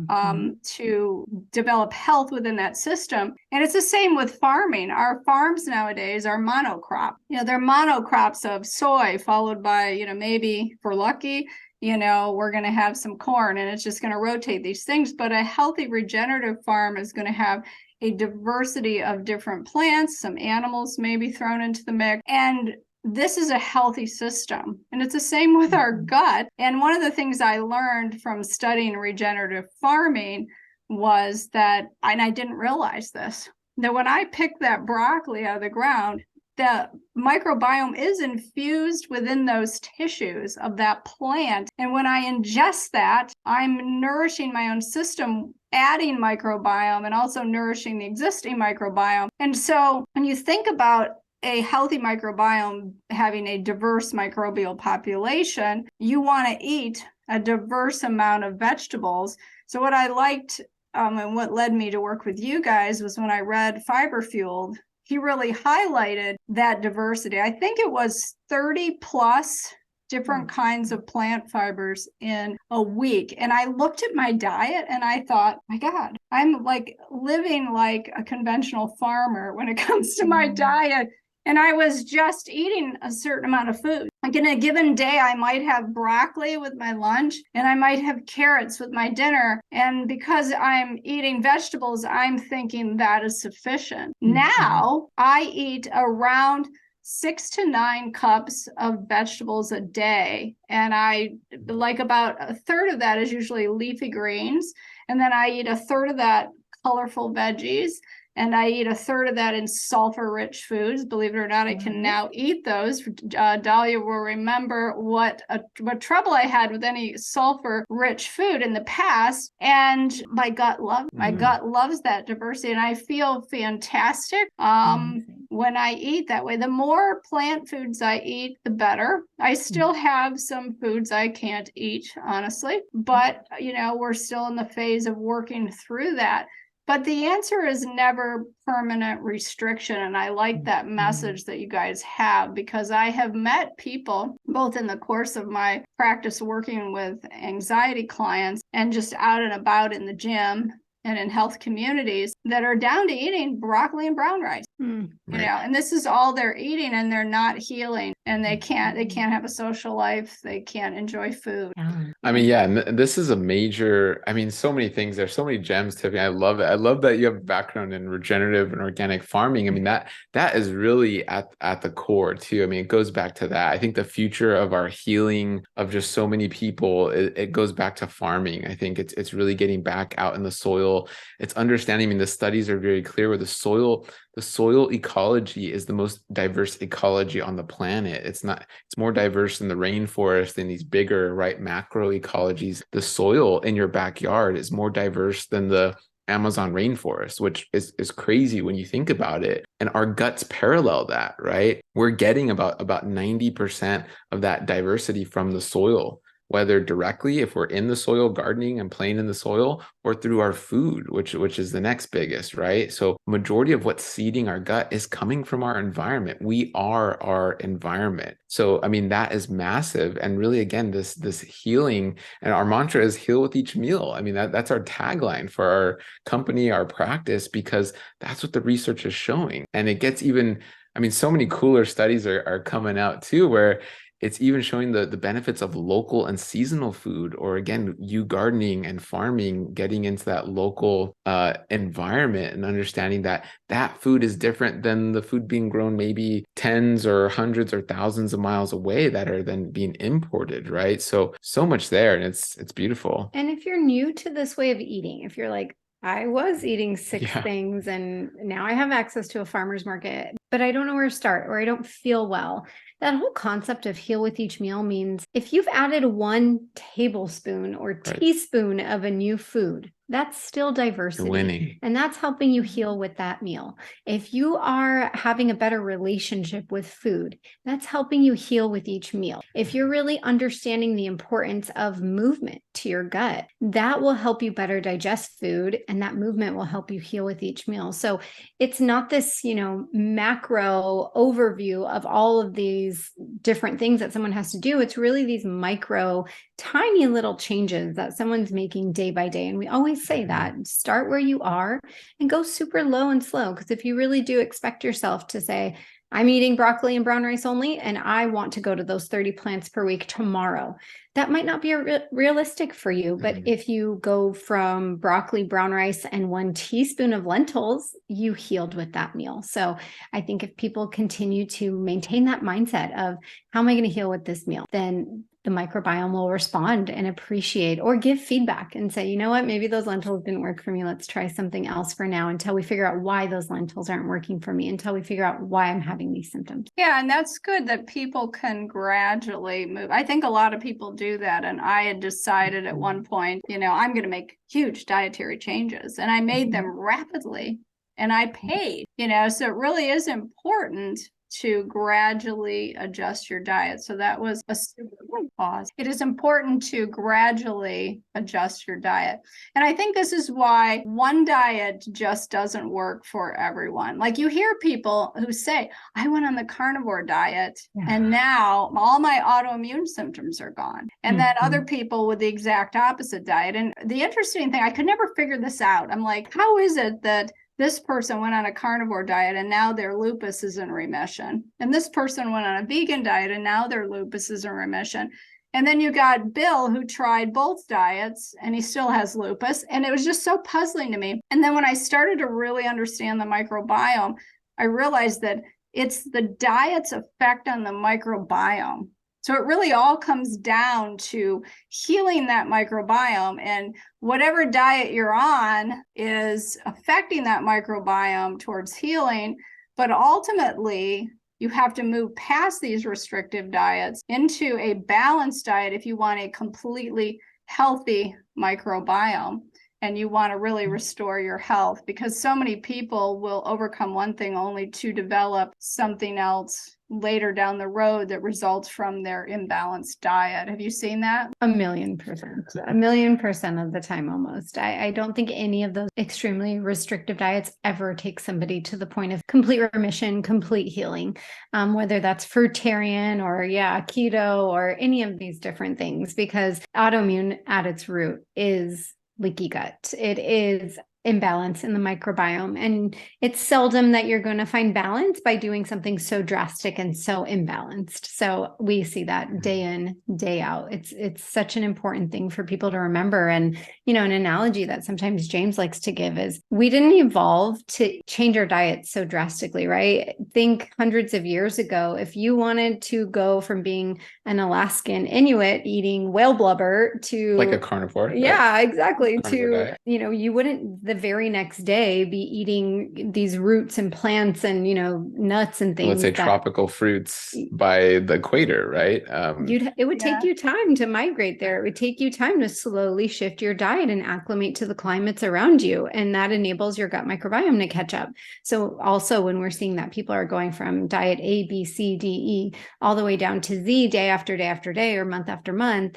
to develop health within that system. And it's the same with farming. Our farms nowadays are monocrop. They're monocrops of soy, followed by, maybe, if we're lucky, we're going to have some corn, and it's just going to rotate these things. But a healthy regenerative farm is going to have a diversity of different plants, some animals may be thrown into the mix. And this is a healthy system. And it's the same with our gut. And one of the things I learned from studying regenerative farming was that, and I didn't realize this, that when I picked that broccoli out of the ground, the microbiome is infused within those tissues of that plant. And when I ingest that, I'm nourishing my own system, adding microbiome and also nourishing the existing microbiome. And so when you think about a healthy microbiome having a diverse microbial population, you want to eat a diverse amount of vegetables. So what I liked and what led me to work with you guys was when I read Fiber Fueled, he really highlighted that diversity. I think it was 30 plus different kinds of plant fibers in a week. And I looked at my diet and I thought, my God, I'm like living like a conventional farmer when it comes to my diet. And I was just eating a certain amount of food. Like in a given day, I might have broccoli with my lunch and I might have carrots with my dinner. And because I'm eating vegetables, I'm thinking that is sufficient. Now I eat around 6 to 9 cups of vegetables a day. And I like about a third of that is usually leafy greens. And then I eat a third of that colorful veggies. And I eat a third of that in sulfur-rich foods. Believe it or not, I can now eat those. Dahlia will remember what trouble I had with any sulfur-rich food in the past. And my gut loves that diversity, and I feel fantastic when I eat that way. The more plant foods I eat, the better. I still have some foods I can't eat, honestly, but we're still in the phase of working through that. But the answer is never permanent restriction. And I like that message that you guys have, because I have met people both in the course of my practice working with anxiety clients and just out and about in the gym and in health communities that are down to eating broccoli and brown rice. And this is all they're eating, and they're not healing, and they can't have a social life. They can't enjoy food. I mean, yeah, and this is a major, so many things. There's so many gems, Tiffany. I love it. I love that you have a background in regenerative and organic farming. I mean, that is really at the core too. I mean, it goes back to that. I think the future of our healing of just so many people, it goes back to farming. I think it's really getting back out in the soil. It's understanding, the studies are very clear where the soil ecology is the most diverse ecology on the planet. It's more diverse than the rainforest and these bigger, macro ecologies. The soil in your backyard is more diverse than the Amazon rainforest, which is crazy when you think about it. And our guts parallel that, right? We're getting about 90% of that diversity from the soil, whether directly if we're in the soil gardening and playing in the soil, or through our food, which is the next biggest, right? So majority of what's seeding our gut is coming from our environment. We are our environment. So that is massive. And really, again, this healing, and our mantra is heal with each meal. That's our tagline for our company, our practice, because that's what the research is showing. And it gets even, so many cooler studies are coming out too, where it's even showing the benefits of local and seasonal food, or again, you gardening and farming, getting into that local environment and understanding that food is different than the food being grown maybe tens or hundreds or thousands of miles away that are then being imported, right? So much there, and it's beautiful. And if you're new to this way of eating, if you're like, I was eating 6 things and now I have access to a farmer's market, but I don't know where to start, or I don't feel well. That whole concept of heal with each meal means if you've added 1 tablespoon or teaspoon of a new food, that's still diversity. You're winning. And that's helping you heal with that meal. If you are having a better relationship with food, that's helping you heal with each meal. If you're really understanding the importance of movement to your gut, that will help you better digest food, and that movement will help you heal with each meal. So it's not this, macro overview of all of these different things that someone has to do. It's really these micro, tiny little changes that someone's making day by day. And we always say that start where you are and go super low and slow. Because if you really do expect yourself to say, I'm eating broccoli and brown rice only, and I want to go to those 30 plants per week tomorrow, that might not be realistic for you. But if you go from broccoli, brown rice, and 1 teaspoon of lentils, you healed with that meal. So I think if people continue to maintain that mindset of how am I going to heal with this meal, then the microbiome will respond and appreciate or give feedback and say, you know what, maybe those lentils didn't work for me. Let's try something else for now, until we figure out why those lentils aren't working for me, until we figure out why I'm having these symptoms. Yeah, and that's good that people can gradually move. I think a lot of people do that. And I had decided at one point, I'm going to make huge dietary changes. And I made them rapidly and I paid, so it really is important to gradually adjust your diet. So that was a super pause. It is important to gradually adjust your diet. And I think this is why one diet just doesn't work for everyone. Like you hear people who say, I went on the carnivore diet and now all my autoimmune symptoms are gone. And then other people with the exact opposite diet. And the interesting thing, I could never figure this out. I'm like, how is it that this person went on a carnivore diet and now their lupus is in remission? And this person went on a vegan diet and now their lupus is in remission. And then you got Bill, who tried both diets and he still has lupus. And it was just so puzzling to me. And then when I started to really understand the microbiome, I realized that it's the diet's effect on the microbiome. So it really all comes down to healing that microbiome, and whatever diet you're on is affecting that microbiome towards healing. But ultimately, you have to move past these restrictive diets into a balanced diet if you want a completely healthy microbiome and you want to really restore your health, because so many people will overcome one thing only to develop something else later down the road that results from their imbalanced diet. Have you seen that? 1,000,000%. 1,000,000% of the time almost. I don't think any of those extremely restrictive diets ever take somebody to the point of complete remission, complete healing, whether that's fruitarian or keto or any of these different things, because autoimmune at its root is leaky gut. It is imbalance in the microbiome. And it's seldom that you're going to find balance by doing something so drastic and so imbalanced. So we see that day in, day out. It's such an important thing for people to remember. And, an analogy that sometimes James likes to give is we didn't evolve to change our diet so drastically, right? Think hundreds of years ago, if you wanted to go from being an Alaskan Inuit eating whale blubber to like a carnivore. Yeah, right? Exactly. Carnivore diet. You wouldn't the very next day be eating these roots and plants and, nuts and things. Let's say tropical fruits by the equator, right? It would take you time to migrate there. It would take you time to slowly shift your diet and acclimate to the climates around you. And that enables your gut microbiome to catch up. So also when we're seeing that people are going from diet A, B, C, D, E, all the way down to Z day after day after day or month after month,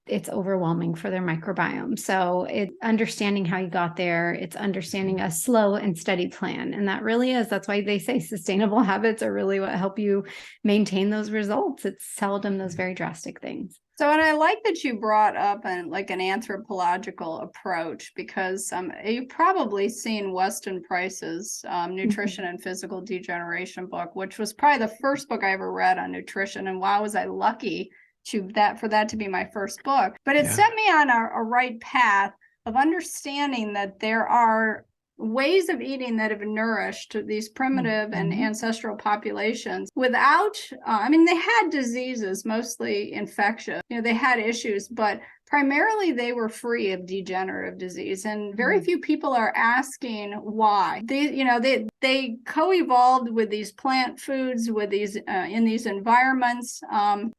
it's overwhelming for their microbiome. So understanding how you got there, it's understanding a slow and steady plan. And that's why they say sustainable habits are really what help you maintain those results. It's seldom those very drastic things. So, and I like that you brought up an anthropological approach, because you've probably seen Weston Price's Nutrition and Physical Degeneration book, which was probably the first book I ever read on nutrition. And wow, was I lucky for that to be my first book. But it set me on a right path of understanding that there are ways of eating that have nourished these primitive and ancestral populations without, they had diseases, mostly infectious. They had issues, but primarily they were free of degenerative disease. And very few people are asking why. They co-evolved with these plant foods, with these in these environments.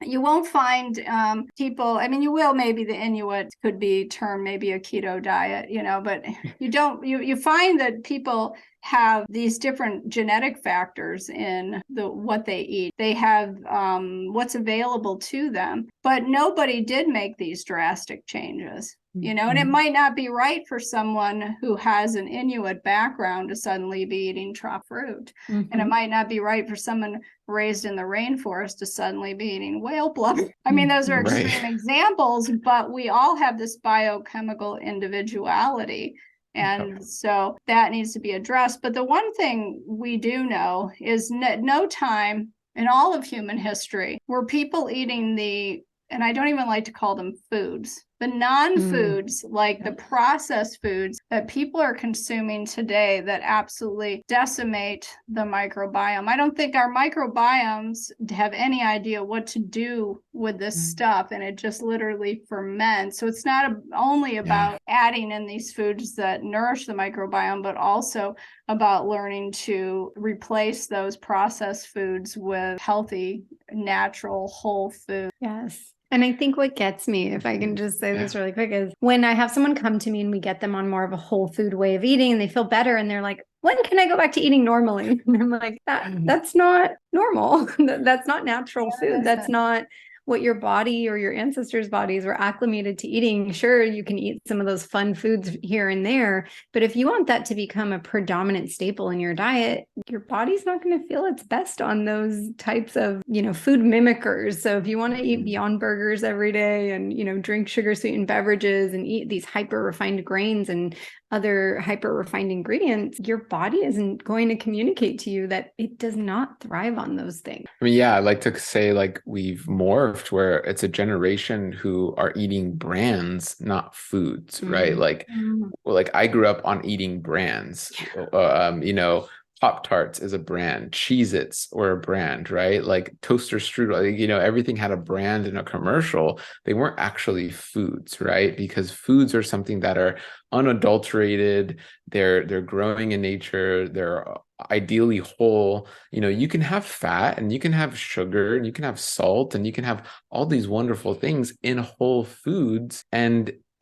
You won't find people, you will, maybe the Inuit could be termed maybe a keto diet, but you find that people have these different genetic factors in what they eat. They have what's available to them, but nobody did make these drastic changes. And it might not be right for someone who has an Inuit background to suddenly be eating trop fruit. And it might not be right for someone raised in the rainforest to suddenly be eating whale blubber. Those are extreme examples, but we all have this biochemical individuality. And so that needs to be addressed. But the one thing we do know is no time in all of human history were people eating and I don't even like to call them foods, the non-foods, like the processed foods that people are consuming today that absolutely decimate the microbiome. I don't think our microbiomes have any idea what to do with this stuff, and it just literally ferments. So it's not only about adding in these foods that nourish the microbiome, but also about learning to replace those processed foods with healthy, natural, whole food. Yes. And I think what gets me, if I can just say this really quick, is when I have someone come to me and we get them on more of a whole food way of eating and they feel better and they're like, when can I go back to eating normally? And I'm like, that's not normal. That's not natural food. That's not what your body or your ancestors' bodies were acclimated to eating. Sure, you can eat some of those fun foods here and there, but if you want that to become a predominant staple in your diet, your body's not going to feel its best on those types of, food mimickers. So if you want to eat Beyond Burgers every day and, drink sugar sweetened beverages and eat these hyper refined grains and other hyper refined ingredients, your body isn't going to communicate to you that it does not thrive on those things. I mean, I like to say like we've morphed where it's a generation who are eating brands, not foods, right? Like I grew up on eating brands, Pop-Tarts is a brand, Cheez-Its were a brand, right? Like toaster strudel, everything had a brand and a commercial. They weren't actually foods, right? Because foods are something that are unadulterated. They're growing in nature. They're ideally whole. You can have fat and you can have sugar and you can have salt and you can have all these wonderful things in whole foods.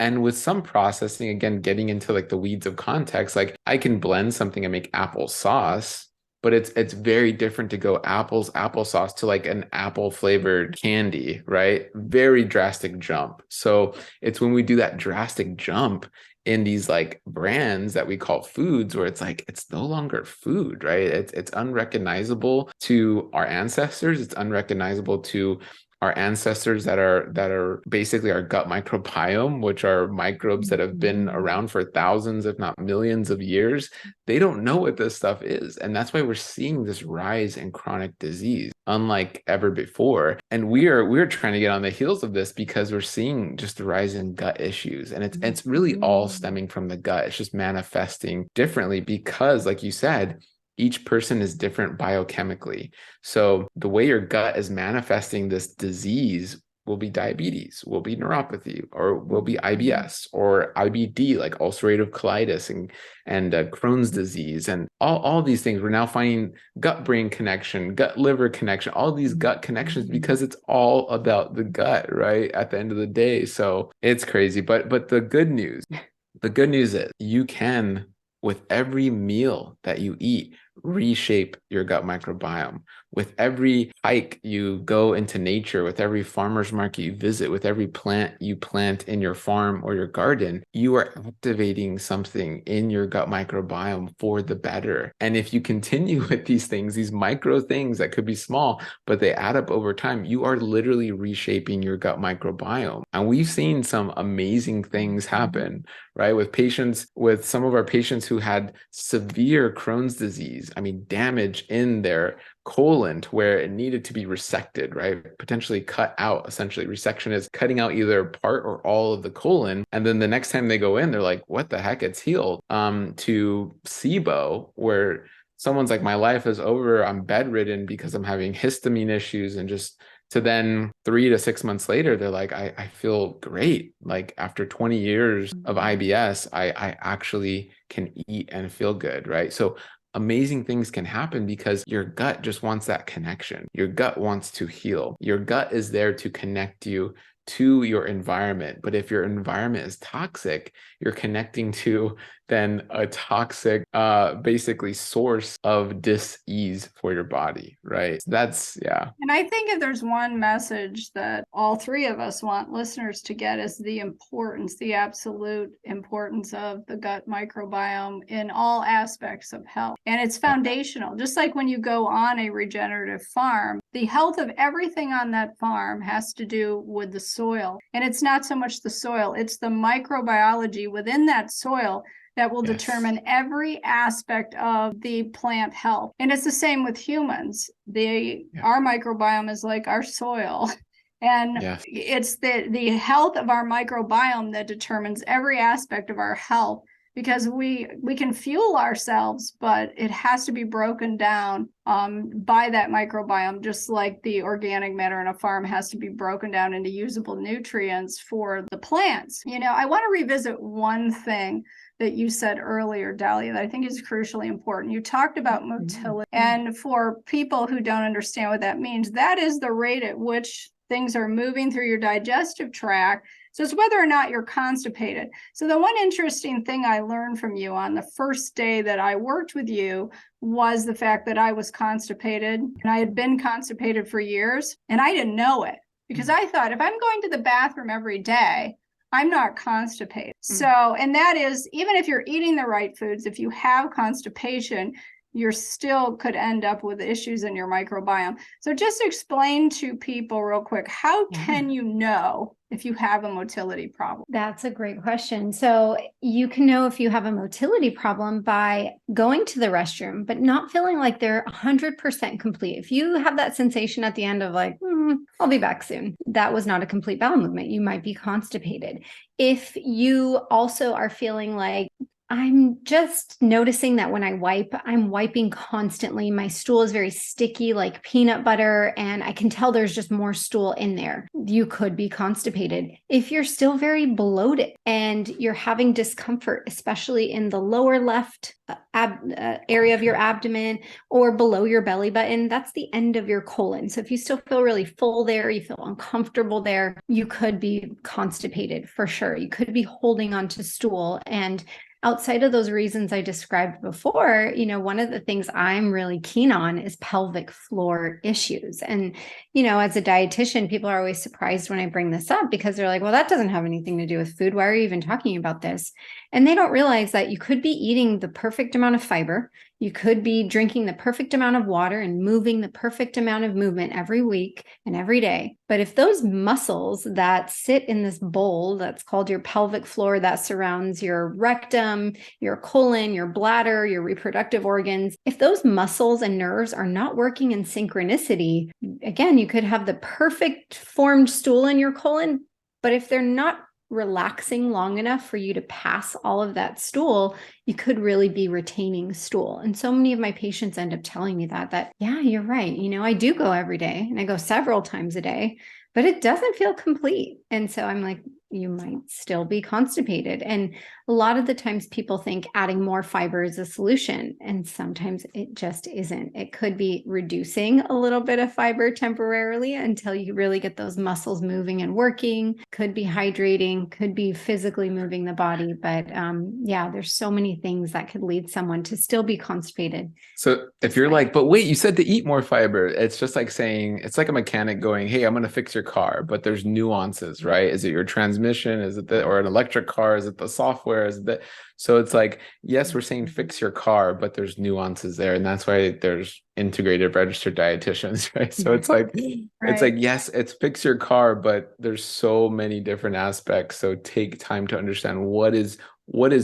And with some processing, again, getting into like the weeds of context, like I can blend something and make applesauce, but it's very different to go applesauce to like an apple flavored candy, right? Very drastic jump. So it's when we do that drastic jump in these like brands that we call foods where it's like it's no longer food, right? It's unrecognizable to our ancestors. It's unrecognizable to our ancestors that are basically our gut microbiome, which are microbes that have been around for thousands, if not millions of years. They don't know what this stuff is. And that's why we're seeing this rise in chronic disease, unlike ever before. And we're trying to get on the heels of this because we're seeing just the rise in gut issues. And it's really all stemming from the gut. It's just manifesting differently because, like you said, each person is different biochemically. So the way your gut is manifesting this disease will be diabetes, will be neuropathy, or will be IBS or IBD, like ulcerative colitis and Crohn's disease. And all these things, we're now finding gut-brain connection, gut-liver connection, all these gut connections because it's all about the gut, right? At the end of the day. So it's crazy. But the good news is you can, with every meal that you eat, reshape your gut microbiome. With every hike you go into nature, with every farmer's market you visit, with every plant you plant in your farm or your garden, you are activating something in your gut microbiome for the better. And if you continue with these things, these micro things that could be small, but they add up over time, you are literally reshaping your gut microbiome. And we've seen some amazing things happen, right? With some of our patients who had severe Crohn's disease, damage in their colon to where it needed to be resected, right? Potentially cut out. Essentially, resection is cutting out either part or all of the colon. And then the next time they go in, they're like, what the heck? It's healed. To SIBO, where someone's like, my life is over. I'm bedridden because I'm having histamine issues. And just to then 3 to 6 months later, they're like, I feel great. Like after 20 years of IBS, I actually can eat and feel good, right? So amazing things can happen because your gut just wants that connection. Your gut wants to heal. Your gut is there to connect you to your environment. But if your environment is toxic, you're connecting to then a toxic, basically source of dis-ease for your body, right? And I think if there's one message that all three of us want listeners to get is the absolute importance of the gut microbiome in all aspects of health. And it's foundational. Just like when you go on a regenerative farm, the health of everything on that farm has to do with the soil. And it's not so much the soil, it's the microbiology within that soil that will determine every aspect of the plant health. And it's the same with humans. Our microbiome is like our soil. And Yes. it's the health of our microbiome that determines every aspect of our health, because we can fuel ourselves, but it has to be broken down by that microbiome, just like the organic matter in a farm has to be broken down into usable nutrients for the plants. I want to revisit one thing that you said earlier, Dahlia, that I think is crucially important. You talked about motility. And for people who don't understand what that means, that is the rate at which things are moving through your digestive tract. So it's whether or not you're constipated. So the one interesting thing I learned from you on the first day that I worked with you was the fact that I was constipated, and I had been constipated for years, and I didn't know it, because I thought if I'm going to the bathroom every day, I'm not constipated. So, and that is, even if you're eating the right foods, if you have constipation, you still could end up with issues in your microbiome. So just explain to people real quick, how can you know if you have a motility problem? That's a great question. So you can know if you have a motility problem by going to the restroom, but not feeling like they're 100% complete. If you have that sensation at the end of like, I'll be back soon, that was not a complete bowel movement. You might be constipated. If you also are feeling like, I'm just noticing that when I wipe, I'm wiping constantly. My stool is very sticky, like peanut butter, and I can tell there's just more stool in there. You could be constipated. If you're still very bloated and you're having discomfort, especially in the lower left area of your abdomen or below your belly button, that's the end of your colon. So if you still feel really full there, you feel uncomfortable there, you could be constipated for sure. You could be holding onto stool. And outside of those reasons I described before, one of the things I'm really keen on is pelvic floor issues. And, as a dietitian, people are always surprised when I bring this up, because they're like, well, that doesn't have anything to do with food. Why are you even talking about this? And they don't realize that you could be eating the perfect amount of fiber. You could be drinking the perfect amount of water and moving the perfect amount of movement every week and every day. But if those muscles that sit in this bowl that's called your pelvic floor, that surrounds your rectum, your colon, your bladder, your reproductive organs, if those muscles and nerves are not working in synchronicity, again, you could have the perfect formed stool in your colon, but if they're not relaxing long enough for you to pass all of that stool, you could really be retaining stool. And so many of my patients end up telling me that, yeah, you're right. I do go every day, and I go several times a day, but it doesn't feel complete. And so I'm like, you might still be constipated. And a lot of the times people think adding more fiber is a solution, and sometimes it just isn't. It could be reducing a little bit of fiber temporarily until you really get those muscles moving and working. Could be hydrating, could be physically moving the body. But there's so many things that could lead someone to still be constipated. So if you're like, but wait, you said to eat more fiber, it's just like saying, it's like a mechanic going, hey, I'm going to fix your car, but there's nuances, right? Is it your transmission? Is it or an electric car? Is it the software? Is it so it's like, yes, we're saying fix your car, but there's nuances there. And that's why there's integrated registered dietitians, right? So it's like, it's like, yes, it's fix your car, but there's so many different aspects. So take time to understand what is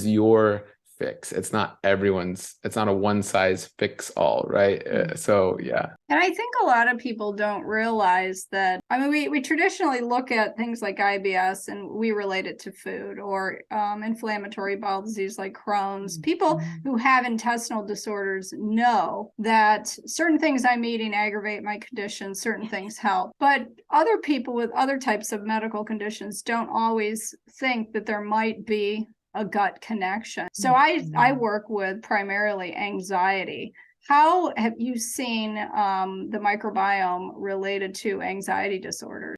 your fix. It's not a one size fix all, right? So yeah. And I think a lot of people don't realize that, we traditionally look at things like IBS and we relate it to food, or inflammatory bowel disease like Crohn's. People who have intestinal disorders know that certain things I'm eating aggravate my condition, certain things help. But other people with other types of medical conditions don't always think that there might be a gut connection. So I work with primarily anxiety. How have you seen the microbiome related to anxiety disorders?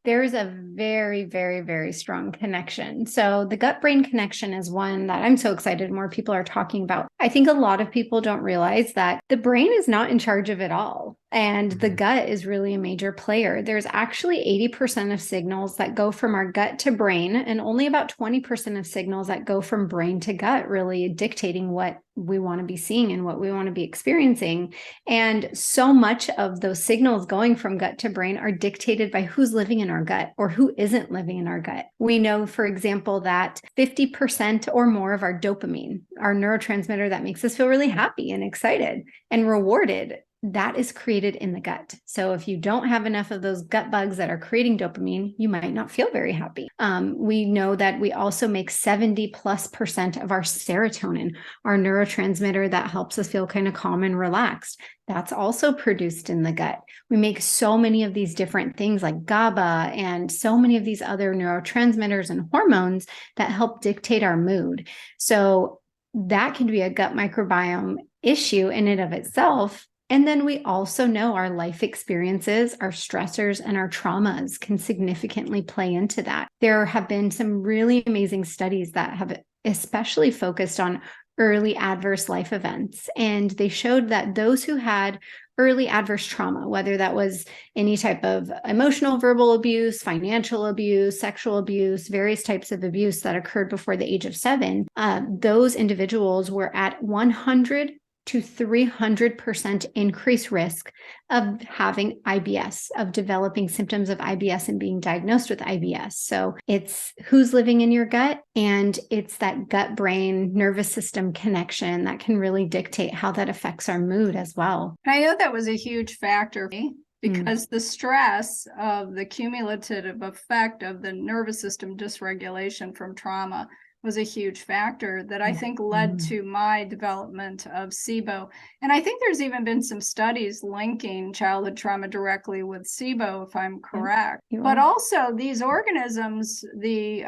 There's a very, very, very strong connection. So the gut-brain connection is one that I'm so excited more people are talking about. I think a lot of people don't realize that the brain is not in charge of it all. And the gut is really a major player. There's actually 80% of signals that go from our gut to brain, and only about 20% of signals that go from brain to gut, really dictating what we want to be seeing and what we want to be experiencing. And so much of those signals going from gut to brain are dictated by who's living in our gut or who isn't living in our gut. We know, for example, that 50% or more of our dopamine, our neurotransmitter that makes us feel really happy and excited and rewarded, that is created in the gut. So if you don't have enough of those gut bugs that are creating dopamine, you might not feel very happy. We know that we also make 70+% of our serotonin, our neurotransmitter that helps us feel kind of calm and relaxed. That's also produced in the gut. We make so many of these different things like GABA and so many of these other neurotransmitters and hormones that help dictate our mood. So that can be a gut microbiome issue in and of itself. And then we also know our life experiences, our stressors, and our traumas can significantly play into that. There have been some really amazing studies that have especially focused on early adverse life events. And they showed that those who had early adverse trauma, whether that was any type of emotional, verbal abuse, financial abuse, sexual abuse, various types of abuse that occurred before the age of 7, those individuals were at 100 to 300% increased risk of having IBS, of developing symptoms of IBS and being diagnosed with IBS. So it's who's living in your gut, and it's that gut-brain nervous system connection that can really dictate how that affects our mood as well. I know that was a huge factor for me, because the stress of the cumulative effect of the nervous system dysregulation from trauma was a huge factor that I think led to my development of SIBO. And I think there's even been some studies linking childhood trauma directly with SIBO, if I'm correct. But also these organisms, the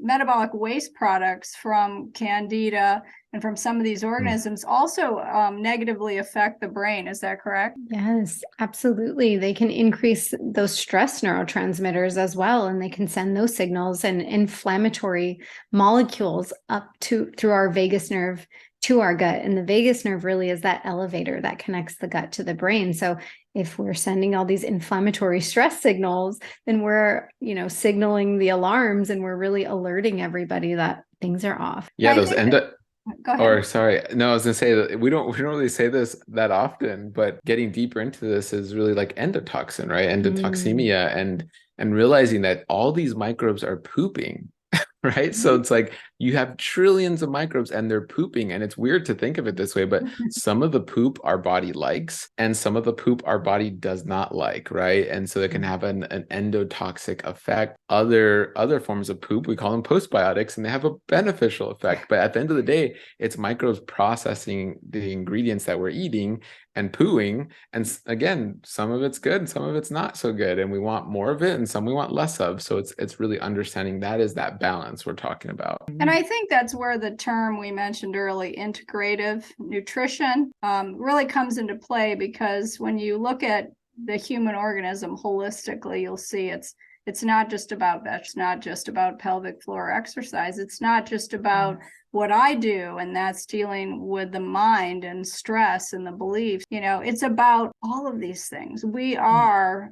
metabolic waste products from Candida and from some of these organisms also negatively affect the brain. Is that correct? Yes, absolutely. They can increase those stress neurotransmitters as well, and they can send those signals and inflammatory molecules up through our vagus nerve to our gut. And the vagus nerve really is that elevator that connects the gut to the brain. So if we're sending all these inflammatory stress signals, then we're, signaling the alarms, and we're really alerting everybody that things are off. Yeah, those Go ahead. Or sorry, no, I was gonna say that we don't really say this that often, but getting deeper into this is really like endotoxin, right? Endotoxemia, and realizing that all these microbes are pooping, right? So it's like you have trillions of microbes and they're pooping, and it's weird to think of it this way, but some of the poop our body likes and some of the poop our body does not like, right? And so it can have an endotoxic effect. Other forms of poop, we call them postbiotics, and they have a beneficial effect. But at the end of the day, it's microbes processing the ingredients that we're eating and pooing. And again, some of it's good and some of it's not so good, and we want more of it and some we want less of. So it's really understanding that is that balance we're talking about. And I think that's where the term we mentioned early, integrative nutrition, really comes into play, because when you look at the human organism holistically, you'll see it's not just about that. It's not just about pelvic floor exercise. It's not just about what I do, and that's dealing with the mind and stress and the beliefs. It's about all of these things. We are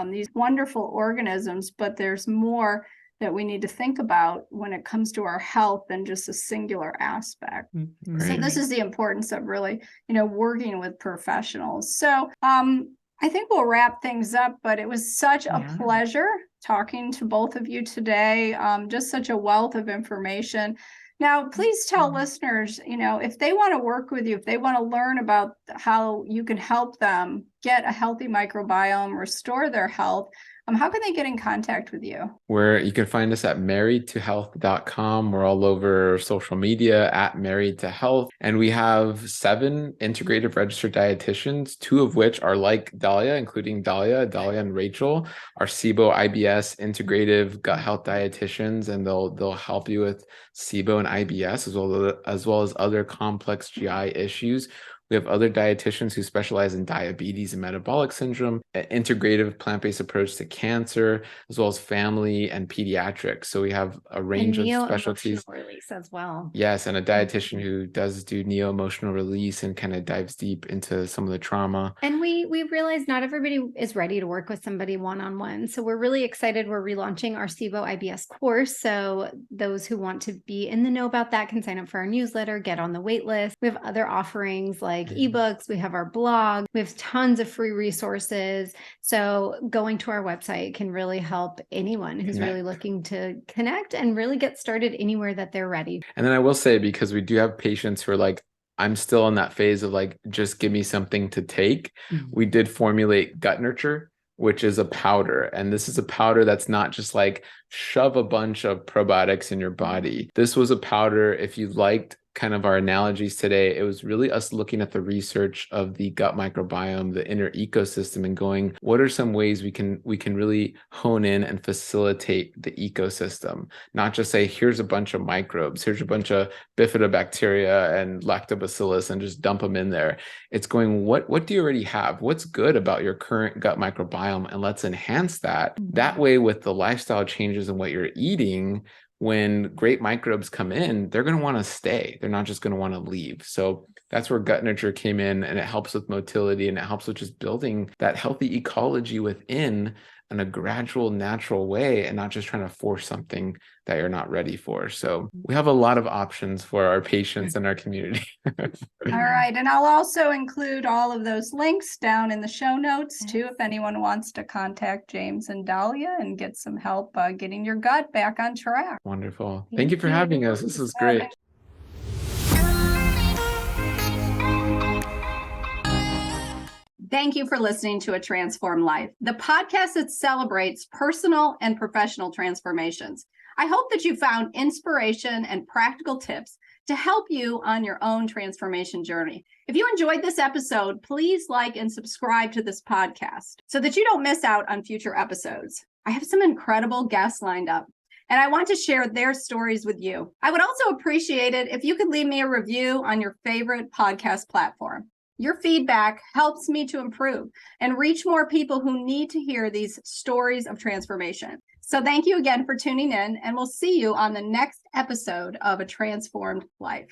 these wonderful organisms, but there's more that we need to think about when it comes to our health than just a singular aspect. Right. So this is the importance of really, working with professionals. So I think we'll wrap things up, but it was such a pleasure talking to both of you today. Just such a wealth of information. Now, please tell listeners, if they want to work with you, if they want to learn about how you can help them get a healthy microbiome, restore their health, how can they get in contact with you? You can find us at marriedtohealth.com. We're all over social media at Married to Health. And we have 7 integrative registered dietitians, 2 of which are like Dahlia, including Dahlia and Rachel, are SIBO, IBS, integrative gut health dietitians, and they'll help you with SIBO and IBS as well as other complex GI issues. We have other dietitians who specialize in diabetes and metabolic syndrome, an integrative plant-based approach to cancer, as well as family and pediatrics. So we have a range of specialties. Release as well. Yes, and a dietitian who does do neo-emotional release and kind of dives deep into some of the trauma. And we realize not everybody is ready to work with somebody one-on-one. So we're really excited. We're relaunching our SIBO IBS course. So those who want to be in the know about that can sign up for our newsletter, get on the wait list. We have other offerings like ebooks, we have our blog, we have tons of free resources. So going to our website can really help anyone who's really looking to connect and really get started anywhere that they're ready. And then I will say, because we do have patients who are like, I'm still in that phase of like, just give me something to take. We did formulate Gut Nurture, which is a powder. And this is a powder that's not just like shove a bunch of probiotics in your body. This was a powder, if you liked kind of our analogies today, it was really us looking at the research of the gut microbiome, the inner ecosystem, and going, what are some ways we can really hone in and facilitate the ecosystem? Not just say, here's a bunch of microbes, here's a bunch of bifidobacteria and lactobacillus, and just dump them in there. It's going, what do you already have? What's good about your current gut microbiome? And let's enhance that. That way, with the lifestyle changes and what you're eating, when great microbes come in, they're going to want to stay. They're not just going to want to leave. So that's where Gut Nurture came in, and it helps with motility, and it helps with just building that healthy ecology within in a gradual, natural way, and not just trying to force something that you're not ready for. So we have a lot of options for our patients and our community. All right. And I'll also include all of those links down in the show notes too, if anyone wants to contact James and Dahlia and get some help getting your gut back on track. Wonderful. Thank you for having us. This is great. Thank you for listening to A Transformed Life, the podcast that celebrates personal and professional transformations. I hope that you found inspiration and practical tips to help you on your own transformation journey. If you enjoyed this episode, please like and subscribe to this podcast so that you don't miss out on future episodes. I have some incredible guests lined up, and I want to share their stories with you. I would also appreciate it if you could leave me a review on your favorite podcast platform. Your feedback helps me to improve and reach more people who need to hear these stories of transformation. So thank you again for tuning in, and we'll see you on the next episode of A Transformed Life.